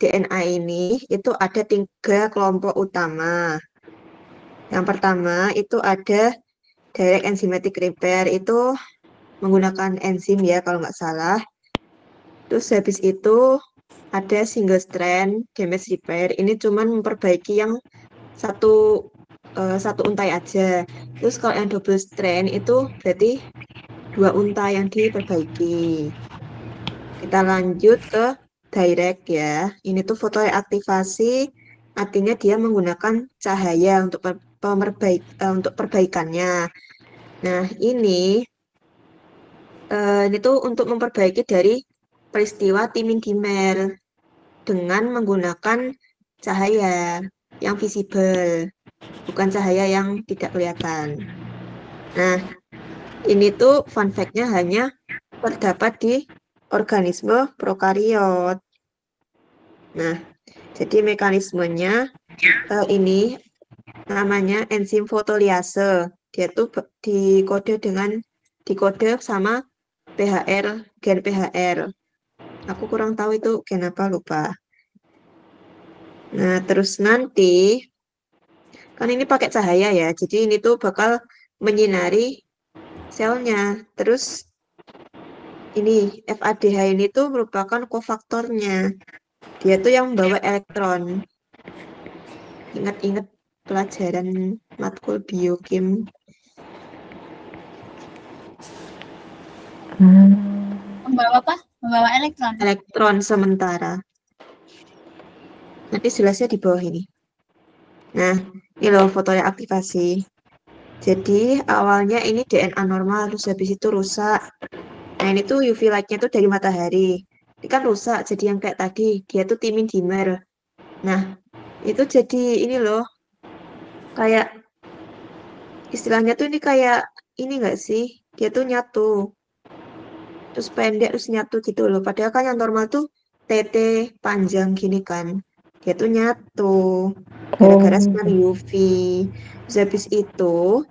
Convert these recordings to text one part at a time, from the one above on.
DNA ini itu ada 3 kelompok utama. Yang pertama itu ada direct enzymatic repair, itu menggunakan enzim ya kalau nggak salah. Terus habis itu ada single strand damage repair, ini cuman memperbaiki yang satu satu untai aja. Terus kalau yang double strand itu berarti 2 untai yang diperbaiki. Kita lanjut ke direct ya. Ini tuh fotoreaktivasi, artinya dia menggunakan cahaya untuk untuk perbaikannya. Nah, ini tuh untuk memperbaiki dari peristiwa timing dimer dengan menggunakan cahaya yang visible, bukan cahaya yang tidak kelihatan. Nah, ini tuh fun fact-nya hanya terdapat di organisme prokariot. Nah, jadi mekanismenya ini namanya enzim fotoliase. Dia tuh dikode sama PHR, gen PHR. Aku kurang tahu itu gen apa, lupa. Nah, terus nanti kan ini pakai cahaya ya. Jadi ini tuh bakal menyinari selnya. Terus ini FADH ini tuh merupakan kofaktornya. Dia tuh yang membawa elektron. Ingat-ingat pelajaran matkul biochem. Membawa apa? Membawa elektron. Elektron sementara. Nanti jelasnya di bawah ini. Nah, ini loh fotonya aktivasi. Jadi awalnya ini DNA normal, terus habis itu rusak. Nah, ini tuh UV light-nya tuh dari matahari. Ini kan rusak, jadi yang kayak tadi, dia tuh timin dimer. Nah, itu jadi ini loh, kayak istilahnya tuh ini kayak ini enggak sih? Dia tuh nyatu. Terus pendek, terus nyatu gitu loh. Padahal kan yang normal tuh TT panjang gini kan. Dia tuh nyatu. Gara-gara sinar UV. Terus habis itu,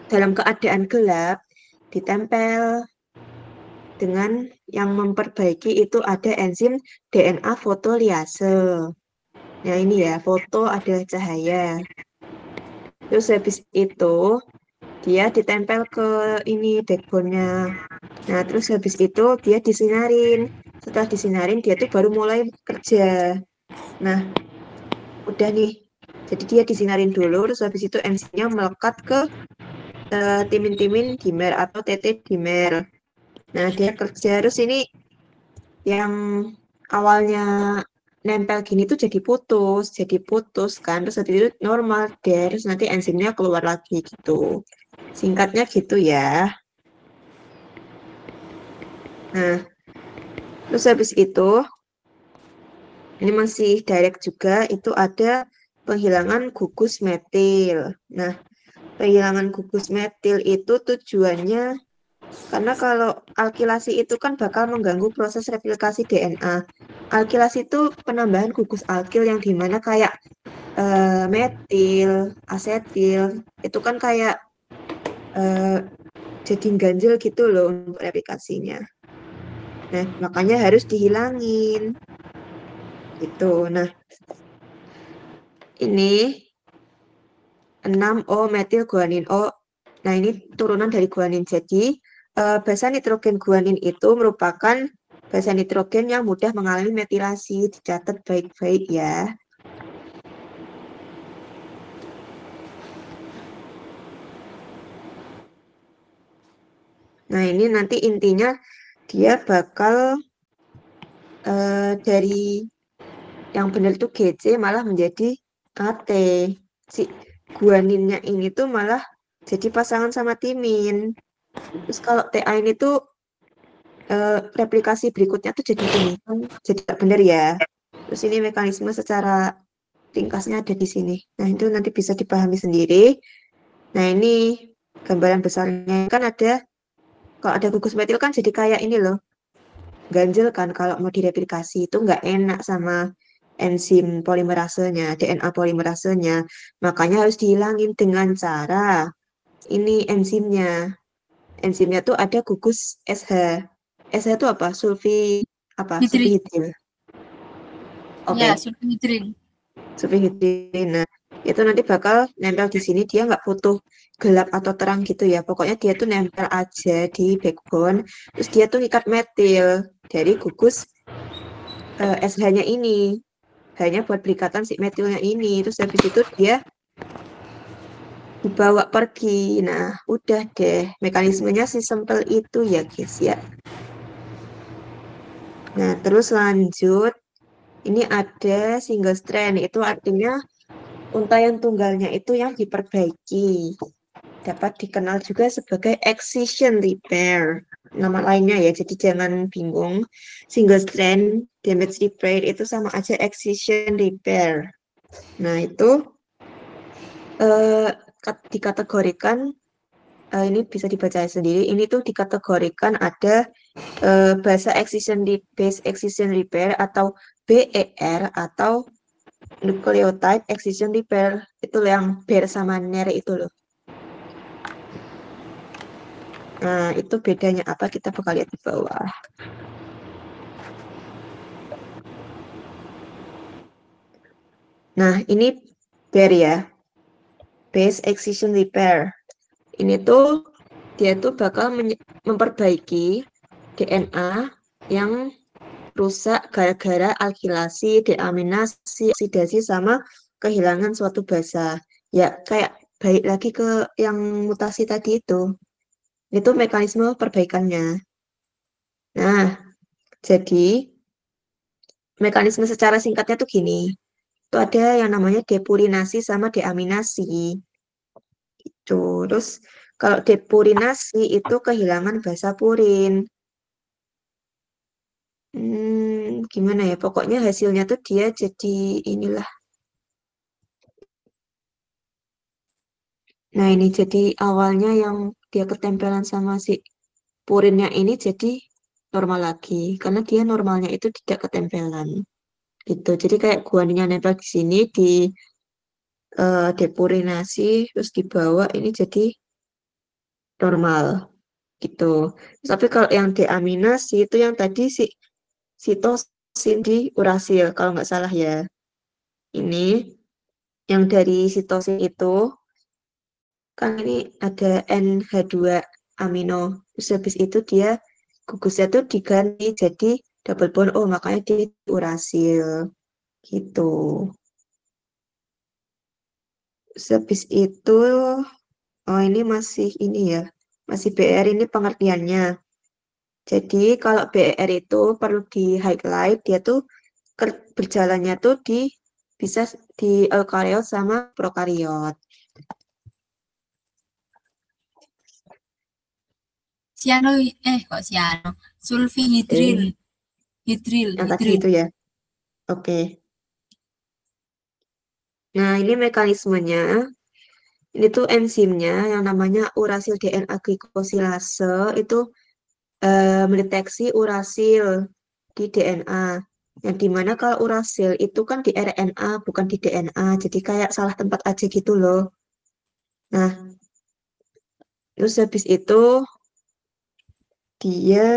dalam keadaan gelap, ditempel dengan yang memperbaiki itu ada enzim DNA fotoliase. Nah ini ya, foto adalah cahaya. Terus habis itu, dia ditempel ke ini backbone-nya. Nah, terus habis itu dia disinarin. Setelah disinarin, dia tuh baru mulai kerja. Nah, udah nih. Jadi dia disinarin dulu, terus habis itu enzimnya melekat ke timin-timin dimer atau TT dimer. Nah, dia kerja. Terus ini yang awalnya nempel gini tuh jadi putus kan. Terus habis itu normal deh. Terus nanti enzimnya keluar lagi gitu. Singkatnya gitu ya. Nah, terus habis itu, ini masih direct juga, itu ada penghilangan gugus metil. Nah, penghilangan gugus metil itu tujuannya, karena kalau alkilasi itu kan bakal mengganggu proses replikasi DNA. Alkilasi itu penambahan gugus alkil yang dimana kayak metil, asetil, itu kan kayak jadi ganjil gitu loh untuk replikasinya. Nah, makanya harus dihilangin. Gitu. Nah, ini 6O metil guanin O. Nah, ini turunan dari guanin. Jadi, basa nitrogen guanin itu merupakan basa nitrogen yang mudah mengalami metilasi. Dicatat baik-baik ya. Nah, ini nanti intinya dia bakal dari yang benar tuh GC malah menjadi AT. Si guaninnya ini tuh malah jadi pasangan sama timin. Terus kalau TA ini tuh replikasi berikutnya tuh jadi ini kan jadi tak benar ya. Terus ini mekanisme secara ringkasnya ada di sini. Nah, itu nanti bisa dipahami sendiri. Nah, ini gambaran besarnya kan ada, kalau ada gugus metil kan jadi kayak ini loh, ganjel kan kalau mau direplikasi itu nggak enak sama enzim polimerasenya, DNA polimerasenya. Makanya harus dihilangin dengan cara ini enzimnya. Enzimnya tuh ada gugus SH. SH itu apa? Sulfihidril. Oke, Ya, sulfhidrin. sulfihidrin. Nah, itu nanti bakal nempel di sini. Dia nggak butuh gelap atau terang gitu ya. Pokoknya dia tuh nempel aja di backbone. Terus dia tuh ngikat metil dari gugus SH-nya ini. Hanya buat perikatan si metilnya ini. Terus habis itu dia dibawa pergi. Nah, udah deh. Mekanismenya sih simpel itu ya, guys ya. Nah, terus lanjut. Ini ada single strand. Itu artinya untaian tunggalnya itu yang diperbaiki. Dapat dikenal juga sebagai excision repair. Nama lainnya ya, jadi jangan bingung. Single strand damage repair itu sama aja excision repair. Nah, itu eh, dikategorikan, ini bisa dibaca sendiri, ini tuh dikategorikan ada bahasa base excision repair atau BER atau nucleotide excision repair. Itu yang BER sama NER itu loh. Nah, itu bedanya apa kita bakal lihat di bawah. Nah, ini BER ya, base excision repair. Ini tuh dia tuh bakal memperbaiki DNA yang rusak gara-gara alkilasi, deaminasi, oksidasi sama kehilangan suatu basa. Ya, kayak balik lagi ke yang mutasi tadi itu. Itu mekanisme perbaikannya. Nah, jadi mekanisme secara singkatnya tuh gini. Itu ada yang namanya depurinasi sama deaminasi. Terus kalau depurinasi itu kehilangan basa purin. Gimana ya? Pokoknya hasilnya tuh dia jadi inilah. Nah, ini jadi awalnya yang dia ketempelan sama si purinnya ini jadi normal lagi. Karena dia normalnya itu tidak ketempelan. Gitu. Jadi kayak guaninya nempel di sini di depurinasi terus dibawa ini jadi normal gitu. Tapi kalau yang deaminasi itu yang tadi si sitosin di urasil kalau nggak salah ya. Ini yang dari sitosin itu kan ini ada NH2 amino. Terus habis itu dia gugusnya tuh diganti jadi double bond. Oh, makanya dia urasil gitu. Terus habis itu, oh ini masih ini ya, masih BR ini pengertiannya. Jadi kalau BR itu perlu di highlight, dia tuh berjalannya tuh bisa di eukariot sama prokariot. Siano, kok siano? Sulfihidril. Eh, Hidril, yang tadi hidril. itu ya. Oke. Nah, ini mekanismenya. Ini tuh enzimnya yang namanya urasil DNA glikosilase itu mendeteksi urasil di DNA. Yang dimana kalau urasil itu kan di RNA bukan di DNA. Jadi kayak salah tempat aja gitu loh. Nah, terus habis itu dia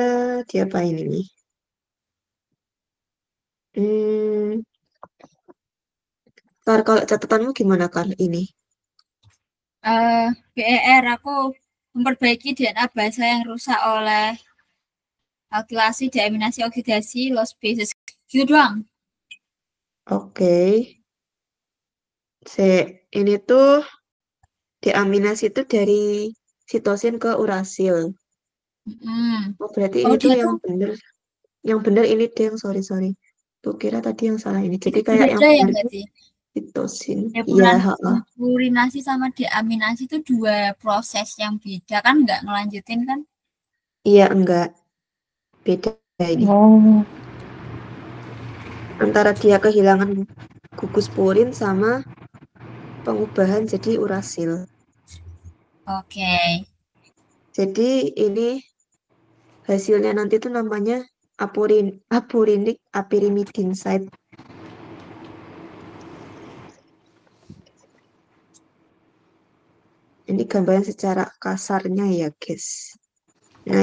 dia apa ini nih? Hmm, Kar, kalau catatanmu gimana Kar ini? BER aku memperbaiki DNA basa yang rusak oleh alkilasi, deaminasi, oksidasi, loss bases. Gitu doang. Oke. Ini tuh deaminasi itu dari sitosin ke urasil. Hmm. Oh, berarti Oh, ini tuh dia yang tuh bener. Yang bener ini deh yang sorry. Tuh kira tadi yang salah ini. Jadi itu kayak yang berbeda ya bener itu berarti. sitosin. Iya, Depuran, heeh. depurinasi sama deaminasi itu dua proses yang beda kan, nggak ngelanjutin kan? Iya, enggak. Beda ini. Oh. Antara dia kehilangan gugus purin sama pengubahan jadi urasil. Oke. Jadi ini hasilnya nanti tuh namanya apurinic apirimidin site. Ini gambaran secara kasarnya ya, guys. Nah,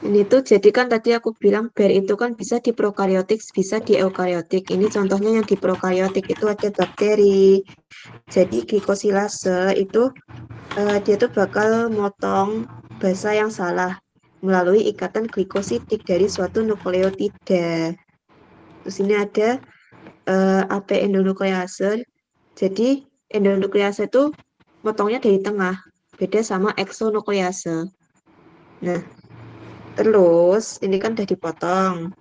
Ini tuh jadi kan tadi aku bilang ber itu kan bisa di prokariotik, bisa di eukariotik. Ini contohnya yang di prokariotik itu ada bakteri. Jadi glikosilase itu dia tuh bakal motong basa yang salah melalui ikatan glikosidik dari suatu nukleotida. Terus ini ada AP endonuklease. Jadi endonuklease itu motongnya dari tengah, beda sama eksonuklease. Nah, terus ini kan udah dipotong.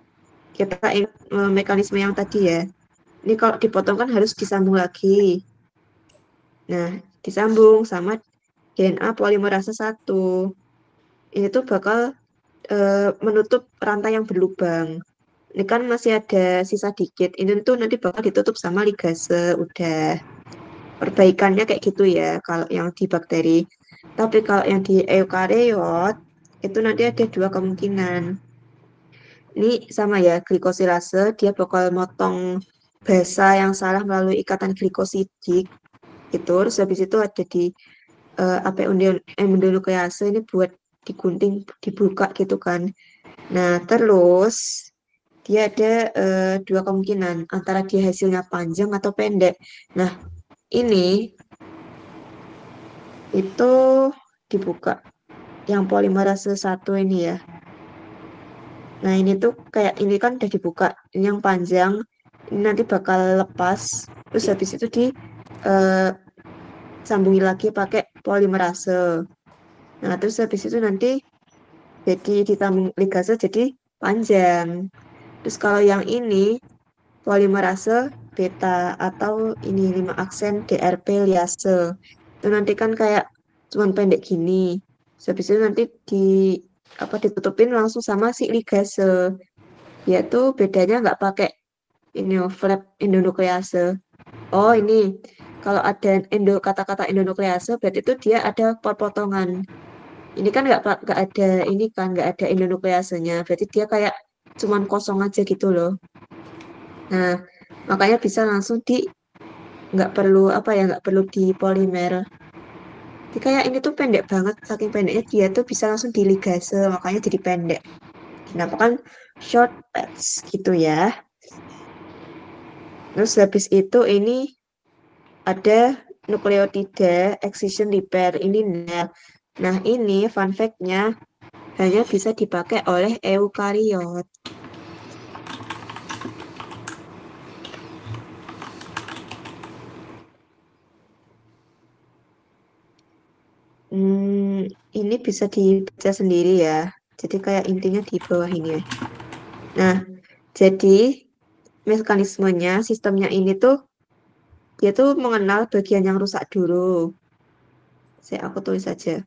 Kita ingat mekanisme yang tadi ya. Ini kalau dipotong kan harus disambung lagi. Nah, disambung sama DNA polimerase 1. Ini tuh bakal menutup rantai yang berlubang. Ini kan masih ada sisa dikit. Ini tuh nanti bakal ditutup sama ligase. Udah. Perbaikannya kayak gitu ya kalau yang di bakteri. Tapi kalau yang di eukariot itu nanti ada dua kemungkinan. Ini sama ya, glikosilase dia bakal motong basa yang salah melalui ikatan glikosidik gitu. Terus habis itu ada di apa endonuklease ini buat digunting, dibuka gitu kan. Nah, terus dia ada dua kemungkinan antara dia hasilnya panjang atau pendek. Nah, ini itu dibuka yang polimerase 1 ini ya. Nah, ini tuh kayak ini kan udah dibuka. Ini yang panjang, ini nanti bakal lepas. Terus habis itu eh, sambungi lagi pakai polimerase. Nah, terus habis itu nanti jadi ditambah ligase jadi panjang. Terus kalau yang ini polimerase beta atau ini 5 aksen DRP liase. Itu nanti kan kayak cuman pendek gini. Terus habis itu nanti di apa ditutupin langsung sama si ligase. Dia tuh bedanya nggak pakai ini flap endonuklease. Oh ini kalau ada kata-kata endonuklease berarti itu dia ada perpotongan. Ini kan nggak ada ini kan nggak ada endonukleasenya. Berarti dia kayak cuman kosong aja gitu loh. Nah makanya bisa langsung nggak perlu apa ya nggak perlu di polimer. Jadi kayak ini tuh pendek banget saking pendeknya dia tuh bisa langsung diligase makanya jadi pendek. Kenapa kan short patch gitu ya. Terus habis itu ini ada nukleotida excision repair ini NER. Nah ini fun fact-nya hanya bisa dipakai oleh eukariot. Ini bisa dibaca sendiri ya. Jadi kayak intinya di bawah ini ya. Nah, jadi mekanismenya, sistemnya ini tuh dia tuh mengenal bagian yang rusak dulu. Aku tulis aja.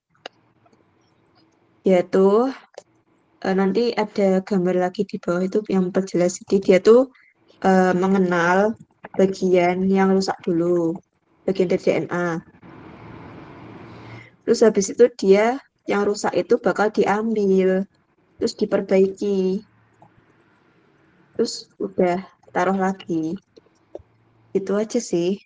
Yaitu nanti ada gambar lagi di bawah itu yang perjelas. Jadi dia tuh mengenal bagian yang rusak dulu, bagian dari DNA. Terus habis itu dia yang rusak itu bakal diambil, terus diperbaiki, terus udah taruh lagi. Itu aja sih.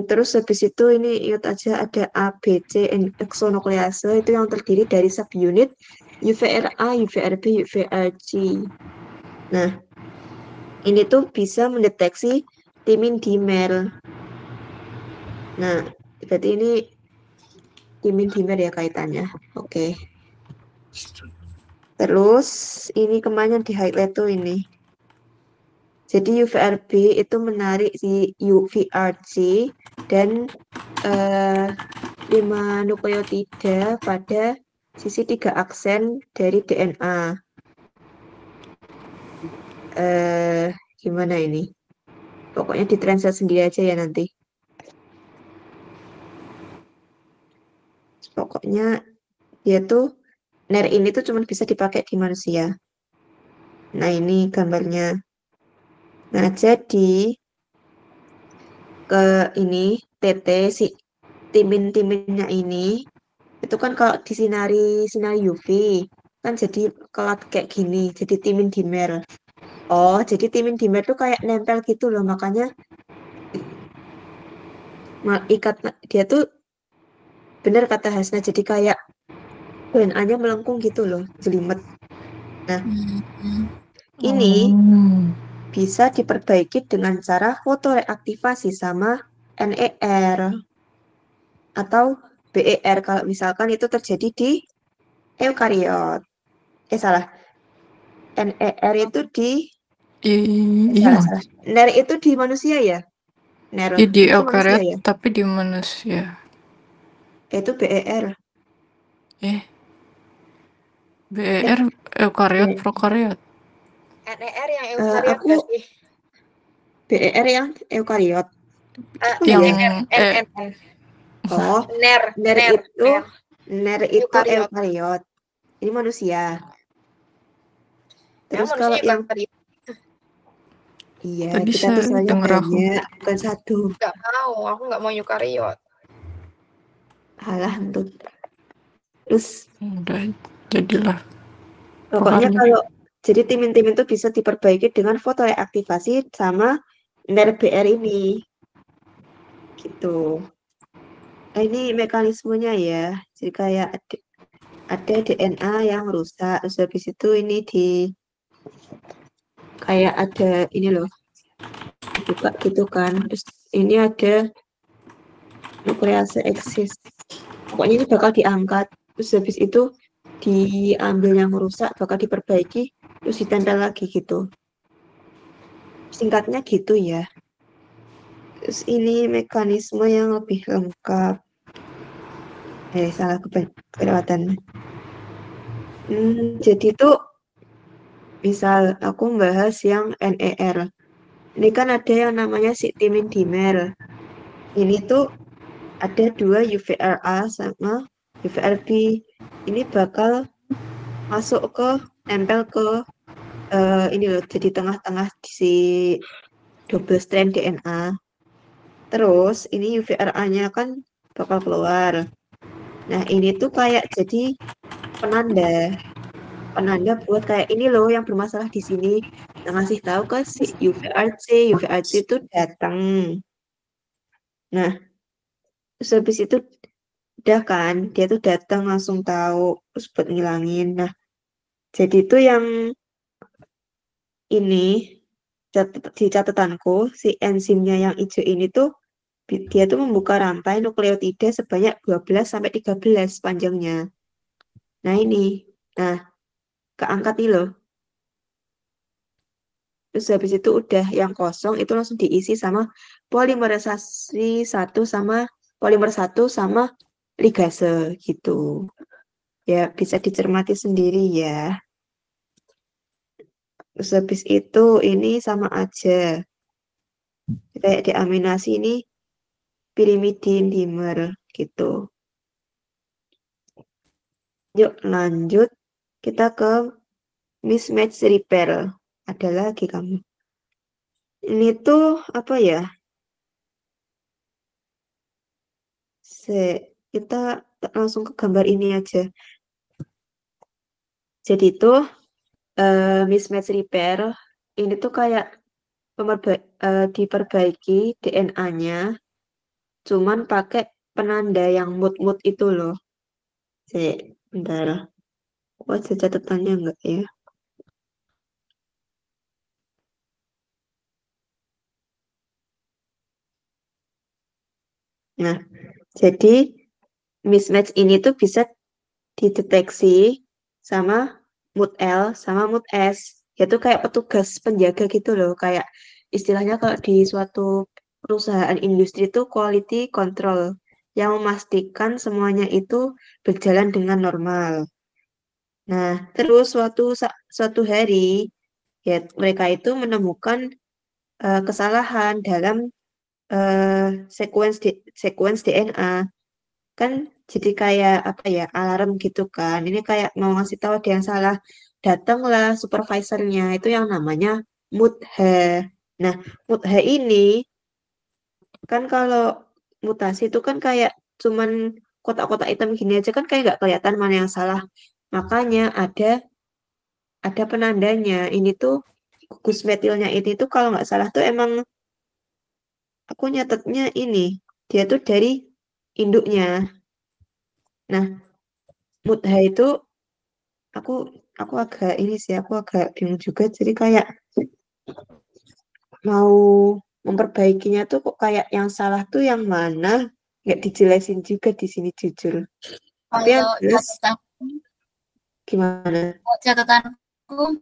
Terus habis itu ini ingat aja ada A, B, C, eksonuklease itu yang terdiri dari subunit UVRA, UVRB, UVRG. Nah, ini tuh bisa mendeteksi timin dimer. Nah, berarti ini timin dimer ya kaitannya. Oke. Terus ini kemana yang di highlight tuh ini. Jadi UVRB itu menarik si UVRG dan 5 nukleotida pada sisi 3 aksen dari DNA. Gimana ini? Pokoknya ditranslate sendiri aja ya nanti. Pokoknya dia tuh NER ini tuh cuma bisa dipakai di manusia. Nah, ini gambarnya. Nah, jadi ke ini TT si timin-timinnya ini itu kan kalau disinari sinar UV kan jadi kelap kayak gini, jadi timin dimer. Oh, jadi timin dimer tuh kayak nempel gitu loh, makanya ikat dia tuh bener kata Hasna jadi kayak DNA-nya melengkung gitu loh, jelimet. Nah, Hmm. ini Oh. bisa diperbaiki dengan cara fotoreaktivasi sama NER atau BER kalau misalkan itu terjadi di eukariot. Salah. NER itu di Iya, salah. NER itu di manusia ya? NER di itu manusia eukariot ya? tapi di manusia. Itu BER. Eh, Eh, BER eukariot B- prokariot. NER yang eukariot aku gak sih? BER yang eukariot. Oh Yang iya. NN. Oh, NER, NER NER, itu NER. NER itu Eukariot. eukariot. Ini manusia. Yang Terus manusia kalau yang eukariot. iya, Tadi kita tuh saya selnya denger aku. banyak, bukan satu. Gak mau, aku gak mau eukariot. Alah, tuh. Terus Udah jadilah pokoknya prokariot. kalau jadi timin-timin itu bisa diperbaiki dengan foto reaktivasi sama NER-BR ini. Gitu. Nah, ini mekanismenya ya. Jadi kayak ada DNA yang rusak. Terus habis itu ini kayak ada ini loh. Dibuka gitu kan. Terus ini ada nuklease eksis. Pokoknya ini bakal diangkat. Terus habis itu diambil yang rusak, bakal diperbaiki. Terus ditempel lagi gitu. Singkatnya gitu ya. Terus ini mekanisme yang lebih lengkap. Salah kelewatan. Jadi tuh misal aku bahas yang NER. Ini kan ada yang namanya si timin dimer. Ini tuh ada dua UVRA sama UVRB. Ini bakal masuk ke nempel ke ini loh jadi tengah-tengah si double strand DNA. Terus ini UVRA-nya kan bakal keluar. Nah, ini tuh kayak jadi penanda. Penanda buat kayak ini loh yang bermasalah di sini. Nah, ngasih tahu ke si UVRC. UVRC itu datang. Nah, terus habis itu udah kan, dia tuh datang langsung tahu terus buat ngilangin. Nah, jadi itu yang ini di catatanku si enzimnya yang hijau ini tuh dia tuh membuka rantai nukleotida sebanyak 12 sampai 13 panjangnya. Nah, ini. Nah, keangkat nih loh. Terus habis itu udah yang kosong itu langsung diisi sama polimerisasi satu sama ligase gitu. Ya bisa dicermati sendiri ya. Terus habis itu ini sama aja. Kayak diaminasi ini pirimidin dimer gitu. Yuk lanjut kita ke mismatch repair. Ada lagi kamu. Ini tuh apa ya? Kita langsung ke gambar ini aja. Jadi tuh mismatch repair ini tuh kayak diperbaiki DNA-nya, cuman pakai penanda yang mood-mood itu loh. Bentar. Wah, ada catatannya enggak ya? Nah, jadi mismatch ini tuh bisa dideteksi sama mood L sama mood S. Yaitu kayak petugas penjaga gitu loh. Kayak istilahnya kalau di suatu perusahaan industri itu quality control yang memastikan semuanya itu berjalan dengan normal. Nah, terus suatu hari ya mereka itu menemukan kesalahan dalam eh, sequence DNA. Kan jadi kayak apa ya alarm gitu kan. Ini kayak mau ngasih tahu ada yang salah. Datanglah supervisornya itu yang namanya Mutha. Nah, Mutha ini kan kalau mutasi itu kan kayak cuman kotak-kotak hitam gini aja kan kayak nggak kelihatan mana yang salah. Makanya ada penandanya. Ini tuh gugus metilnya ini tuh kalau nggak salah tuh emang aku nyatetnya ini dia tuh dari induknya. Nah, Mutha itu aku agak ini sih, aku agak bingung juga. Jadi kayak mau memperbaikinya tuh kok kayak yang salah tuh yang mana? Nggak dijelasin juga di sini jujur. Tapi yang Kalau jelas gimana? catatanku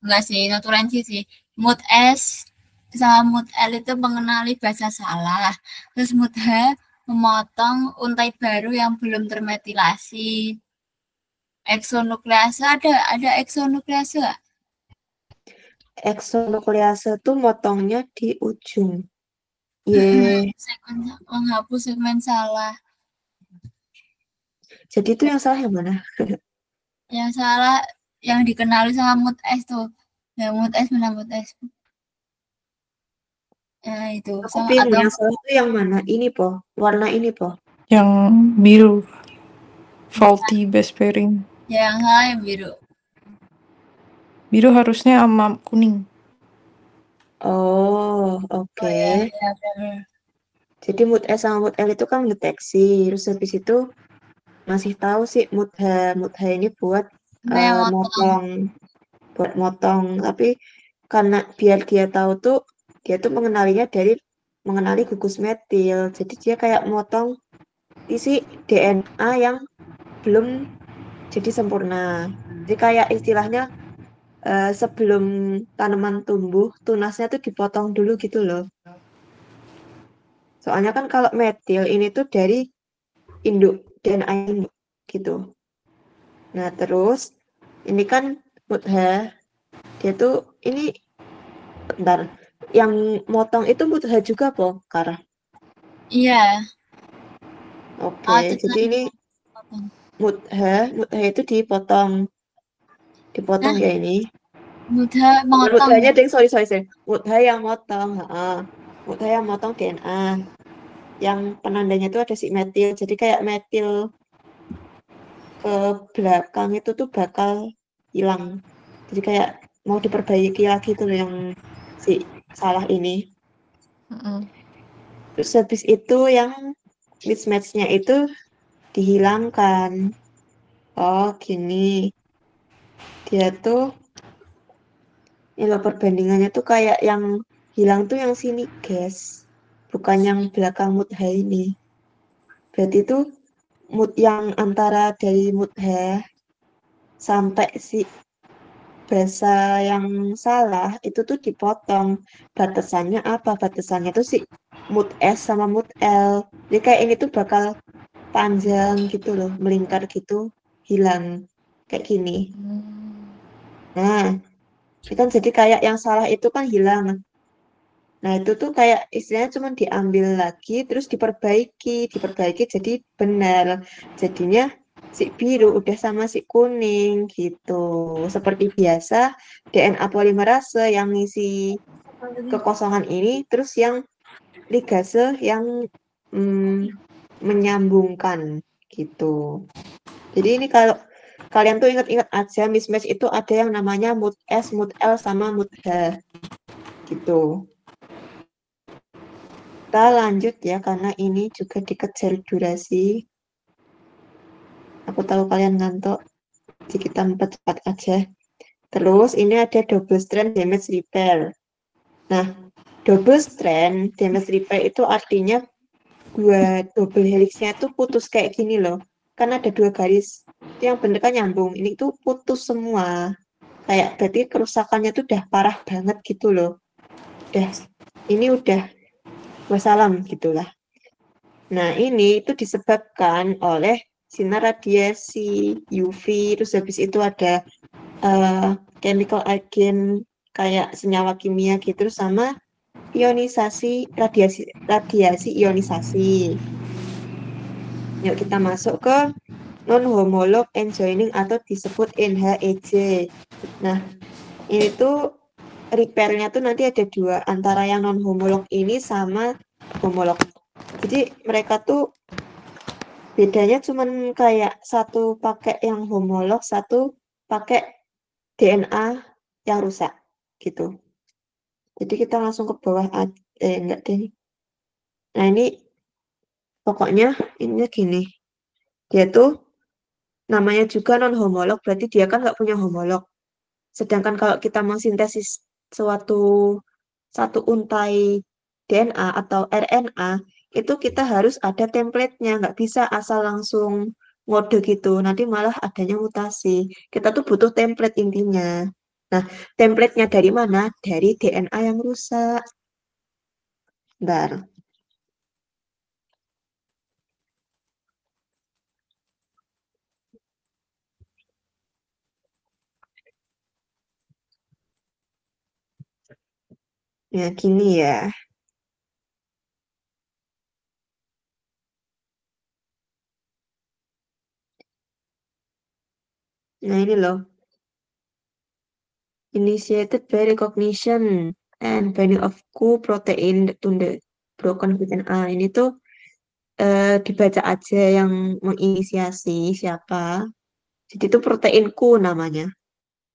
enggak sih, notulensi sih. Mood S sama mood L itu mengenali bahasa salah. Terus mood H memotong untai baru yang belum termetilasi. Eksonuklease ada eksonuklease nggak? Eksonuklease tuh motongnya di ujung. Ye. Menghapus segmen salah. Jadi itu yang salah yang mana? Yang salah yang dikenali sama mood S tuh. Ya mood S mana mood S? Ya itu Aku sama bingung atau yang salah tuh yang mana? Ini po, warna ini po. Yang biru. Faulty base pairing. yang salah yang biru. Biru harusnya sama kuning. Oh, oke. Oh ya benar. Jadi mood S sama mood L itu kan deteksi. Terus habis itu masih tahu sih mood H. Mood H ini buat Yang motong. motong. Tapi karena biar dia tahu tuh, dia tuh mengenali gugus metil. Jadi dia kayak motong isi DNA yang belum jadi sempurna. Jadi kayak istilahnya sebelum tanaman tumbuh, tunasnya tuh dipotong dulu gitu loh. Soalnya kan kalau metil ini tuh dari induk DNA induk gitu. Nah terus ini kan mutha, dia tuh ini bentar, yang motong itu mutha juga po, Kara. Iya. Oke, jadi ini mutha itu dipotong Nah, ya ini. mudah Bukan motong. muthanya ding, sorry. Mutha yang motong, Mutha yang motong DNA. Yang penandanya itu ada si metil, jadi kayak metil ke belakang itu tuh bakal hilang. Jadi kayak mau diperbaiki lagi tuh loh yang si salah ini. Terus habis itu yang mismatch-nya itu dihilangkan. Oh, gini. Dia tuh ini loh perbandingannya tuh kayak yang hilang tuh yang sini, guys. Bukan yang belakang mutha ini. Berarti itu mood yang antara dari mutha sampai si bahasa yang salah itu tuh dipotong. Batasannya apa? Batasannya tuh si mood S sama mood L. Jadi kayak ini tuh bakal panjang gitu loh, melingkar gitu, hilang. Kayak gini. Nah, ini kan jadi kayak yang salah itu kan hilang. Nah, itu tuh kayak istilahnya cuma diambil lagi, terus diperbaiki jadi benar. Jadinya si biru udah sama si kuning gitu. Seperti biasa, DNA polimerase yang ngisi kekosongan ini, terus yang ligase yang menyambungkan gitu. Jadi ini kalau kalian tuh ingat-ingat aja, mismatch itu ada yang namanya mood S, mood L, sama mood H gitu. Kita lanjut ya, karena ini juga dikejar durasi. Aku tahu kalian ngantuk, jadi kita cepat aja. Terus ini ada double strand damage repair. Nah, double strand damage repair itu artinya dua double helixnya itu putus kayak gini loh. Kan ada dua garis. Itu yang bener kan nyambung. Ini tuh putus semua. Kayak berarti kerusakannya tuh udah parah banget gitu loh. Ini udah wassalam gitulah. Nah, ini itu disebabkan oleh sinar radiasi UV, terus habis itu ada chemical agent kayak senyawa kimia gitu, sama radiasi ionisasi. Yuk kita masuk ke non-homolog enjoining atau disebut NHEJ. Nah, ini tuh repair-nya tuh nanti ada dua, antara yang non-homolog ini sama homolog. Jadi mereka tuh bedanya cuman kayak satu pakai yang homolog, satu pakai DNA yang rusak gitu. Jadi kita langsung ke bawah enggak deh. Nah, ini pokoknya ini gini. Dia tuh namanya juga non-homolog, berarti dia kan nggak punya homolog. Sedangkan kalau kita mensintesis suatu satu untai DNA atau RNA, itu kita harus ada template-nya, nggak bisa asal langsung ngode gitu. Nanti malah adanya mutasi. Kita tuh butuh template intinya. Nah, template-nya dari mana? Dari DNA yang rusak. Bentar. Ya, gini ya. Nah, ini loh. Initiated by recognition and binding of Q protein to the broken DNA. Ini tuh dibaca aja yang menginisiasi siapa. Jadi itu protein Q namanya.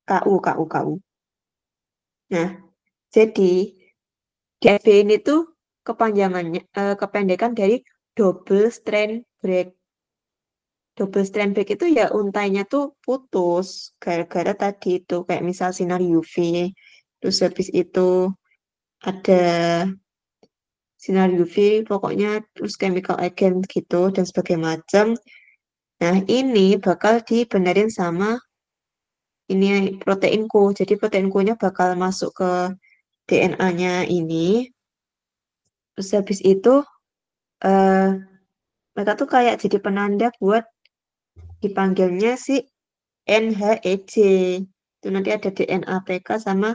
KU, KU, KU. Nah, jadi DSB ini tuh kepanjangannya, kependekan dari double strand break. Double strand break itu ya untainya tuh putus gara-gara tadi itu kayak misal sinar UV. Terus habis itu ada sinar UV, pokoknya terus chemical agent gitu dan sebagainya macam. Nah, ini bakal dibenerin sama ini proteinku. Jadi proteinku-nya bakal masuk ke DNA-nya ini. Terus habis itu eh, mereka tuh kayak jadi penanda buat dipanggilnya si NHEJ. Itu nanti ada DNA PK sama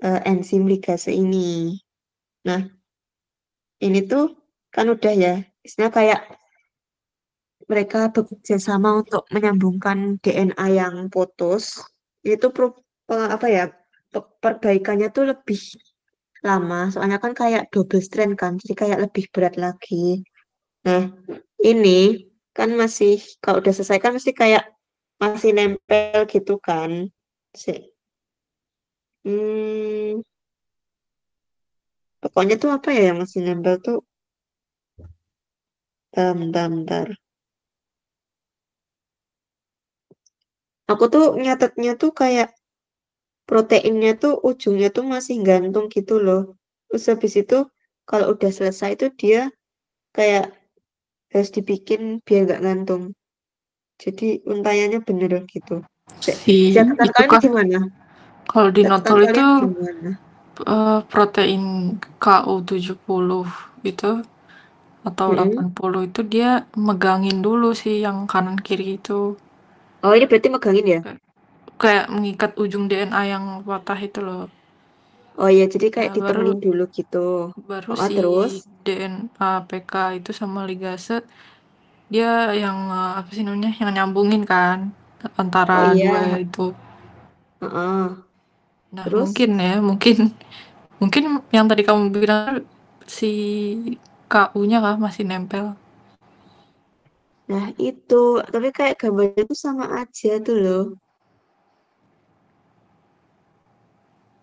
enzim ligase ini. Nah, ini tuh kan udah ya, istilah kayak mereka bekerja sama untuk menyambungkan DNA yang putus. Itu apa ya, perbaikannya tuh lebih lama. Soalnya kan kayak double strand kan, jadi kayak lebih berat lagi. Nah, ini kan masih, kalau udah selesai kan mesti kayak masih nempel gitu kan. Si, hmm, pokoknya tuh apa ya yang masih nempel tuh, bentar, bentar. Aku tuh nyatetnya tuh kayak proteinnya tuh ujungnya tuh masih gantung gitu loh. Terus habis itu kalau udah selesai tuh dia kayak harus dibikin biar nggak gantung. Jadi untaiannya bener gitu. Si Di catatan itu kalian kah? gimana? Kalau di Catatan notol itu kalian gimana? protein KU70 itu atau Mm-mm. 80 itu dia megangin dulu sih yang kanan kiri itu. Oh, ini berarti megangin ya? Kayak mengikat ujung DNA yang patah itu loh. Oh iya, jadi kayak Nah, baru ditemenin dulu gitu. baru Oh, si terus? DNA PK itu sama ligase dia yang apa sih namanya yang nyambungin kan antara Oh dua iya, itu. heeh. Nah Terus? mungkin ya mungkin mungkin yang tadi kamu bilang si KU-nya kah masih nempel. Nah, itu. Tapi kayak gambarnya tuh sama aja tuh loh.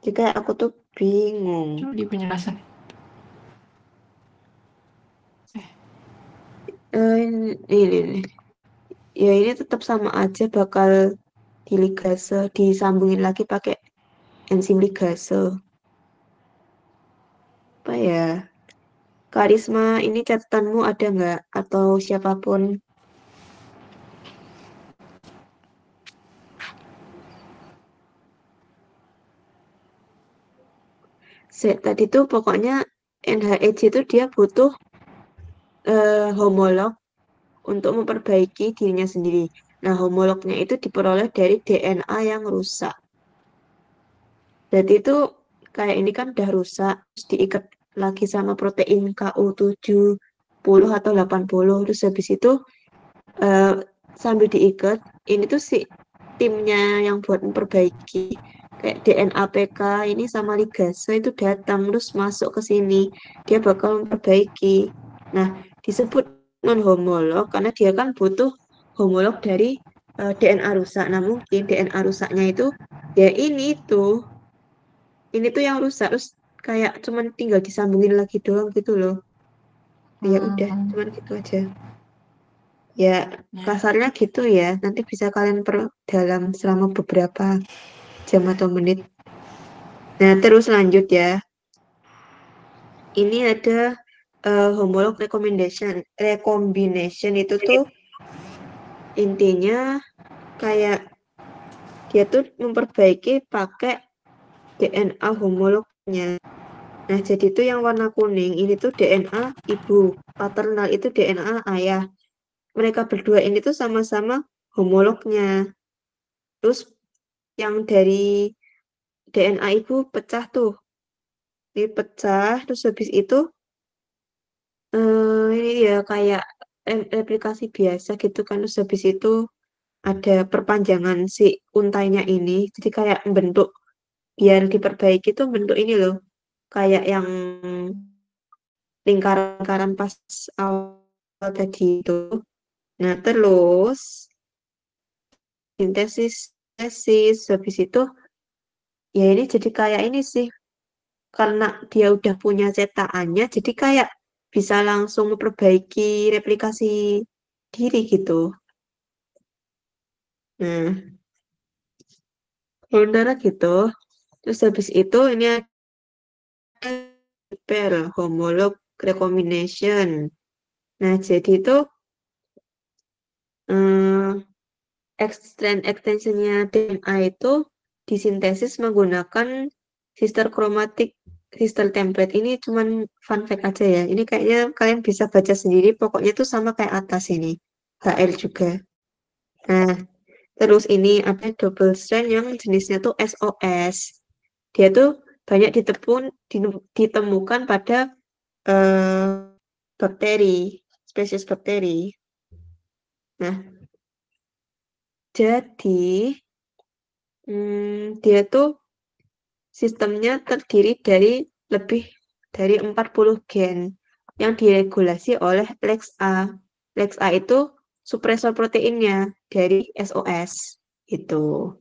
Jadi kayak aku tuh bingung. Coba di penjelasan. Ini. Ya ini tetap sama aja bakal diligase, disambungin lagi pakai enzim ligase. Apa ya? Karisma, ini catatanmu ada nggak? Atau siapapun? Tadi tuh pokoknya NHEJ itu dia butuh homolog untuk memperbaiki dirinya sendiri. Nah, homolognya itu diperoleh dari DNA yang rusak. Berarti itu kayak ini kan udah rusak, terus diikat lagi sama protein KU70 atau 80. Terus habis itu eh, sambil diikat, ini tuh si timnya yang buat memperbaiki kayak DNA PK ini sama ligase itu datang terus masuk ke sini. Dia bakal memperbaiki. Nah, disebut non homolog karena dia kan butuh homolog dari DNA rusak. Nah, mungkin DNA rusaknya itu ya ini tuh yang rusak terus kayak cuman tinggal disambungin lagi doang gitu loh. Ya udah, Hmm, cuman gitu aja. Ya, Ya. kasarnya gitu ya. Nanti bisa kalian perdalam selama beberapa jam atau menit. Nah, terus lanjut ya. Ini ada homolog recommendation. Recombination itu tuh intinya kayak dia tuh memperbaiki pakai DNA homolognya. Nah, jadi tuh yang warna kuning ini tuh DNA ibu, paternal itu DNA ayah. Mereka berdua ini tuh sama-sama homolognya. Terus yang dari DNA ibu pecah tuh. Ini pecah, terus habis itu ini ya kayak replikasi biasa gitu kan. Terus habis itu ada perpanjangan si untainya ini. Jadi kayak bentuk biar diperbaiki tuh bentuk ini loh. Kayak yang lingkaran-lingkaran pas awal tadi itu. Nah, terus sintesis sintesis habis itu ya ini jadi kayak ini sih karena dia udah punya cetakannya jadi kayak bisa langsung memperbaiki replikasi diri gitu. Nah, sementara gitu. Terus habis itu ini ada pair homolog recombination. Nah, jadi itu extensionnya DNA itu disintesis menggunakan sister chromatic sister template. Ini cuman fun fact aja ya. Ini kayaknya kalian bisa baca sendiri. Pokoknya itu sama kayak atas ini. HL juga. Nah, terus ini ada double strand yang jenisnya tuh SOS. Dia tuh banyak ditemukan pada eh, bakteri, spesies bakteri. Nah, jadi dia tuh sistemnya terdiri dari lebih dari 40 gen yang diregulasi oleh LEX-A. LEX-A itu supresor proteinnya dari SOS. Itu.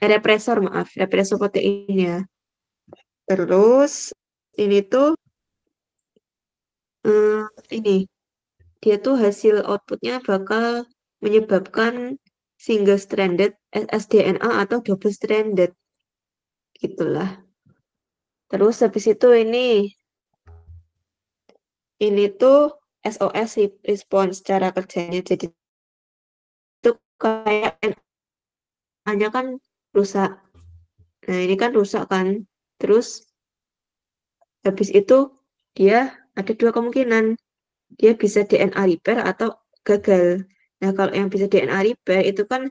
Represor, maaf. Represor proteinnya. Terus, ini tuh, ini. Dia tuh hasil outputnya bakal menyebabkan single-stranded ssDNA atau double-stranded. Gitulah. Terus habis itu ini tuh SOS response cara kerjanya. Jadi itu kayak DNA-nya kan rusak. Nah, ini kan rusak kan. Terus habis itu dia ada dua kemungkinan. Dia bisa DNA repair atau gagal. Nah, kalau yang bisa DNA repair itu kan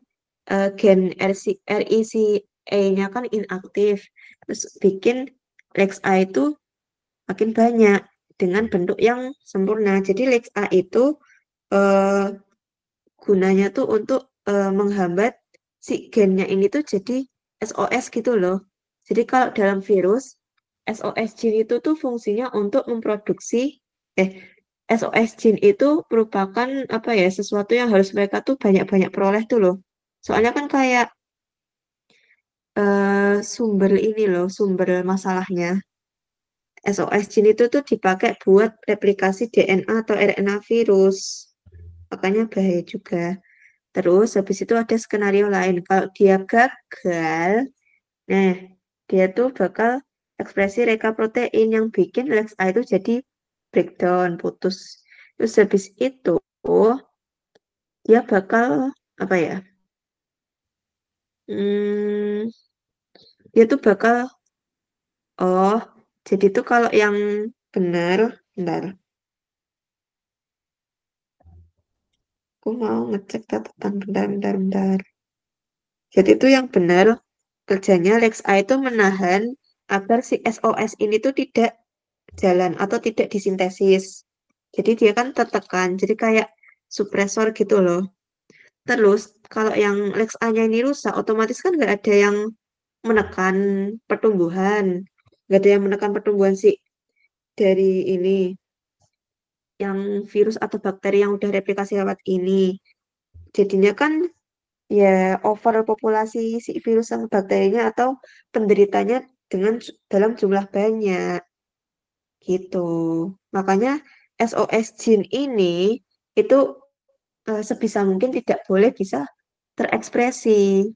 gen RECA-nya kan inaktif. Terus bikin LEX-A itu makin banyak dengan bentuk yang sempurna. Jadi LEX-A itu eh, gunanya tuh untuk menghambat si gennya ini tuh jadi SOS gitu loh. Jadi kalau dalam virus, SOS gene itu tuh fungsinya untuk memproduksi eh SOS gene itu merupakan apa ya sesuatu yang harus mereka tuh banyak-banyak peroleh tuh loh. Soalnya kan kayak sumber ini loh, sumber masalahnya. SOS gene itu tuh dipakai buat replikasi DNA atau RNA virus. Makanya bahaya juga. Terus habis itu ada skenario lain. Kalau dia gagal, nah dia tuh bakal ekspresi reka protein yang bikin LEX-A itu jadi breakdown, putus. Terus habis itu dia bakal apa ya? Hmm, dia tuh bakal oh, jadi tuh kalau yang benar, bentar, aku mau ngecek catatan bentar, bentar, bentar. Jadi itu yang benar kerjanya LEX-A itu menahan agar si SOS ini tuh tidak jalan atau tidak disintesis. Jadi dia kan tertekan, jadi kayak supresor gitu loh. Terus kalau yang LEX-A-nya ini rusak, otomatis kan nggak ada yang menekan pertumbuhan, nggak ada yang menekan pertumbuhan si dari ini, yang virus atau bakteri yang udah replikasi lewat ini. Jadinya kan ya over populasi si virus sama bakterinya atau penderitanya dalam jumlah banyak gitu. Makanya SOS gene ini itu sebisa mungkin tidak boleh bisa terekspresi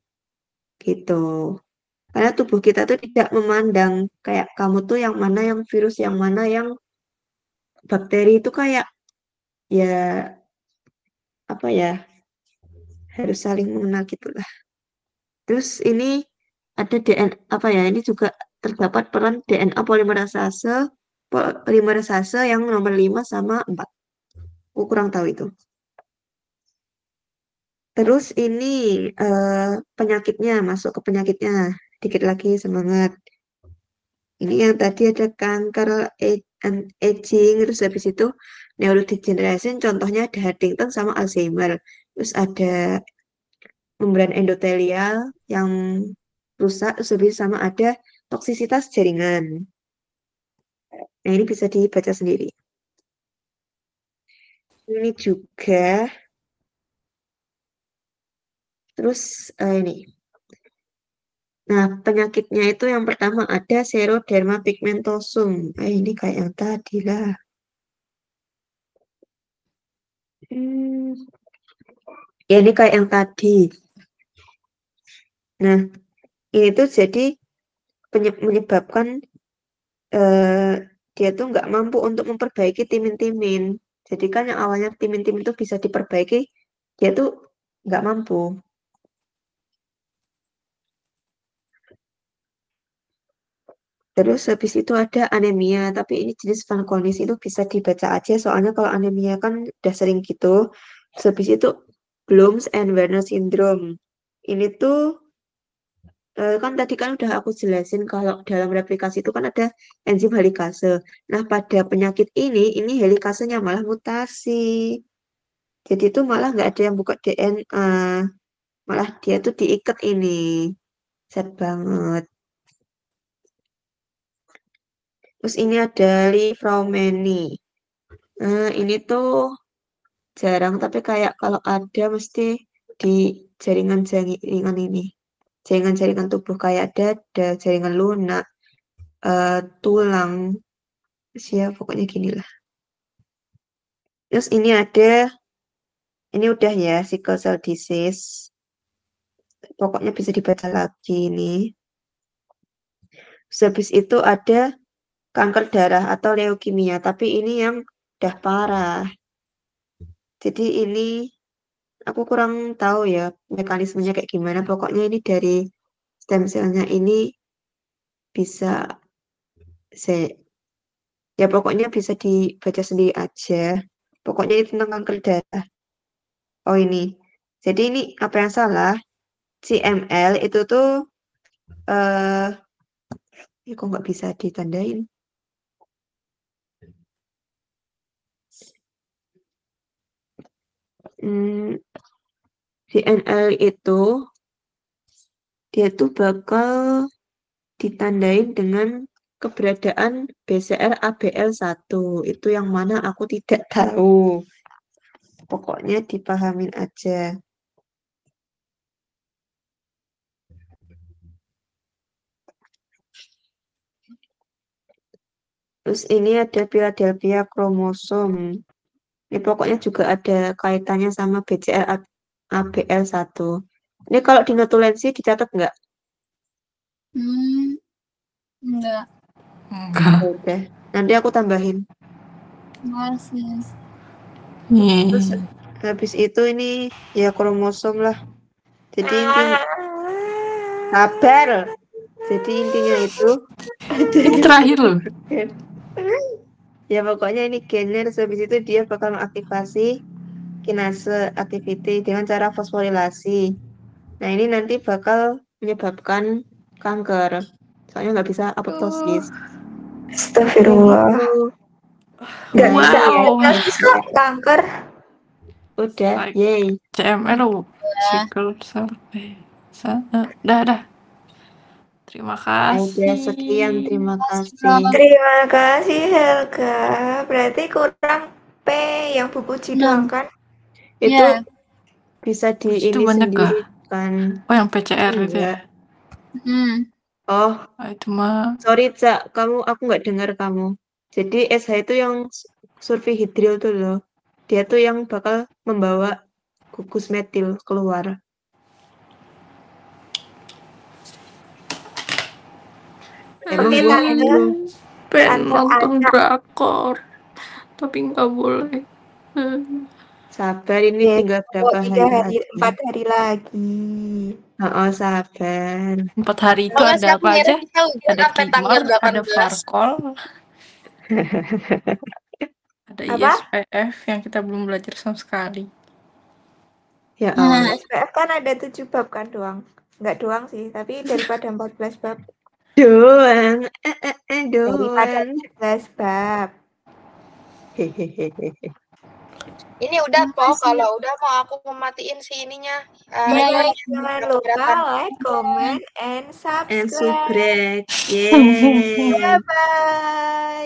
gitu. Karena tubuh kita tuh tidak memandang kayak kamu tuh yang mana yang virus, yang mana yang bakteri itu kayak ya apa ya harus saling mengenal gitu lah. Terus ini ada DNA apa ya? Ini juga terdapat peran DNA polimerasase yang nomor 5 sama 4. Aku kurang tahu itu. Terus ini penyakitnya, masuk ke penyakitnya. Dikit lagi semangat. Ini yang tadi ada kanker aging, terus habis itu neurodegeneration, contohnya ada Huntington sama Alzheimer. Terus ada membran endotelial yang rusak, terus habis itu sama ada toksisitas jaringan. Nah, ini bisa dibaca sendiri. Ini juga, terus ini. Nah, penyakitnya itu yang pertama ada Xeroderma pigmentosum. Ini kayak yang tadi lah. Hmm, ya ini kayak yang tadi. Nah, ini tuh jadi menyebabkan dia tuh nggak mampu untuk memperbaiki timin-timin. Jadi kan yang awalnya timin-timin itu bisa diperbaiki, dia tuh nggak mampu. Terus habis itu ada anemia, tapi ini jenis vankolonis itu bisa dibaca aja, soalnya kalau anemia kan udah sering gitu. Terus habis itu Bloom's and Werner syndrome. Ini tuh kan tadi kan udah aku jelasin kalau dalam replikasi itu kan ada enzim helikase. Nah, pada penyakit ini helikasenya malah mutasi. Jadi itu malah nggak ada yang buka DNA, malah dia tuh diikat ini. Sad banget. Terus ini ada Livromeni. Nah, ini tuh jarang, tapi kayak kalau ada mesti di jaringan-jaringan ini. Jaringan-jaringan tubuh kayak dada, jaringan lunak, tulang, siapa pokoknya gini lah. Terus ini udah ya, sickle cell disease. Pokoknya bisa dibaca lagi ini. Terus habis itu ada kanker darah atau leukemia, tapi ini yang udah parah. Jadi ini aku kurang tahu ya mekanismenya kayak gimana. Pokoknya ini dari stem cell-nya ini bisa ya pokoknya bisa dibaca sendiri aja. Pokoknya ini tentang kanker darah. Oh ini. Jadi ini apa yang salah? CML itu tuh eh ini kok nggak bisa ditandain? CML itu dia tuh bakal ditandain dengan keberadaan BCR ABL1. Itu yang mana aku tidak tahu. Pokoknya dipahamin aja. Terus ini ada Philadelphia kromosom. Ini pokoknya juga ada kaitannya sama BCR ABL1. Ini kalau di notulensi dicatat nggak? Enggak. Udah. Nanti aku tambahin. Masih. Terus habis itu ini ya kromosom lah. Jadi intinya sabar. Jadi intinya itu Ini terakhir loh. Ya pokoknya ini gennya, terus habis itu dia bakal mengaktifasi kinase activity dengan cara fosforilasi. Nah ini nanti bakal menyebabkan kanker. Soalnya nggak bisa apoptosis. Astagfirullah. Gitu. Nggak Nah, bisa ini ya, apoptosis kok kanker. udah, yay. CML sickle cell. Dah. Terima Udah kasih. sekian, terima kasih. Terima kasih Helga. Berarti kurang P yang Bu Puji doang kan? Itu Ya. bisa di Itu ini banyak sendiri kan. Oh, yang PCR itu ya. Oh, Itu mah sorry Cak, aku nggak dengar kamu. Jadi SH itu yang sulfihidril tuh loh. Dia tuh yang bakal membawa gugus metil keluar. Emang Oke, gue Tante. pengen Tante nonton Ana. drakor, tapi nggak boleh. sabar, ini Ya, tinggal kok berapa 3 hari hari, lagi. 4 hari lagi. Oh, sabar. 4 hari itu Kalau ada apa aja? kita udah Ada sampai tanggal Kimor, ada 18. Farkol, ada Apa? ISPF yang kita belum belajar sama sekali. Ya Allah. SPF kan ada 7 bab kan doang. Enggak doang sih, tapi daripada 14 bab. Doang. Daripada Doang. 14 bab. Hehehe. Ini udah po, Makasih. kalau udah mau aku mematiin si ininya. Pokoknya Rekodnya. jangan lupa like, comment, and And subscribe. subscribe. Yeay. Bye-bye.